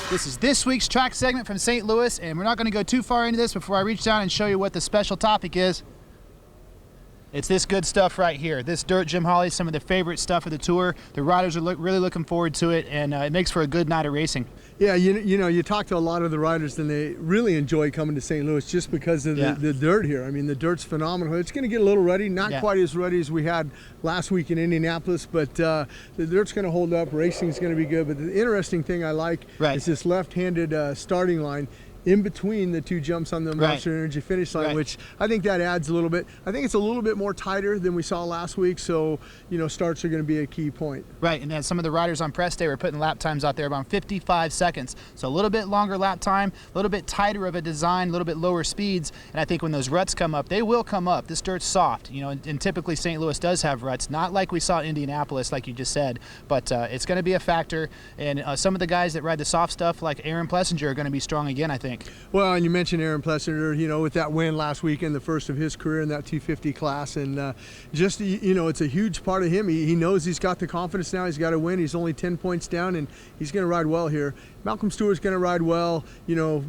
This is this week's track segment from St. Louis, and we're not going to go too far into this before I reach down and show you what the special topic is. It's this good stuff right here. This dirt, Jim Holley, some of the favorite stuff of the tour. The riders are really looking forward to it, and it makes for a good night of racing. Yeah, you know, you talk to a lot of the riders, and they really enjoy coming to St. Louis just because of the dirt here. I mean, the dirt's phenomenal. It's going to get a little ruddy, not quite as ruddy as we had last week in Indianapolis, but the dirt's going to hold up. Racing's going to be good. But the interesting thing I like is this left-handed starting line in between the two jumps on the Monster Energy finish line, which I think that adds a little bit. I think it's a little bit more tighter than we saw last week, so, you know, starts are going to be a key point. Right, and then some of the riders on press day were putting lap times out there about 55 seconds. So a little bit longer lap time, a little bit tighter of a design, a little bit lower speeds, and I think when those ruts come up, they will come up. This dirt's soft, you know, and typically St. Louis does have ruts, not like we saw Indianapolis, like you just said, but it's going to be a factor, and some of the guys that ride the soft stuff, like Aaron Plessinger, are going to be strong again, I think. Well, and you mentioned Aaron Plessinger, you know, with that win last weekend, the first of his career in that 250 class, and just, you know, it's a huge part of him. He knows he's got the confidence now. He's got to win. He's only 10 points down, and he's going to ride well here. Malcolm Stewart's going to ride well. You know,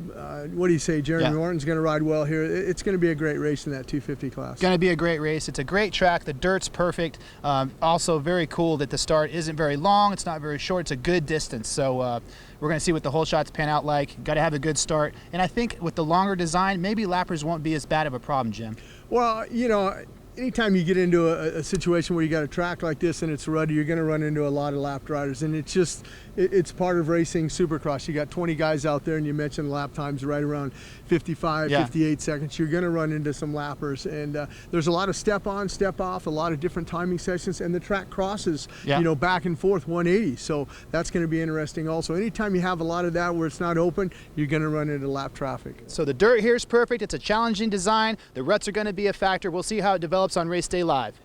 what do you say? Jeremy Martin's going to ride well here. It's going to be a great race in that 250 class. Going to be a great race. It's a great track. The dirt's perfect. Also very cool that the start isn't very long. It's not very short. It's a good distance. So we're going to see what the whole shots pan out like. Got to have a good start. And I think with the longer design, maybe lappers won't be as bad of a problem, Jim. Well, you know, anytime you get into a situation where you got a track like this and it's ruddy, you're going to run into a lot of lapped riders, and it's just it's part of racing Supercross. You got 20 guys out there, and you mentioned lap times right around 55, 58 seconds. You're going to run into some lappers, and there's a lot of step on, step off, a lot of different timing sections, and the track crosses, you know, back and forth 180. So that's going to be interesting. Also, anytime you have a lot of that where it's not open, you're going to run into lap traffic. So the dirt here is perfect. It's a challenging design. The ruts are going to be a factor. We'll see how it develops on race day live.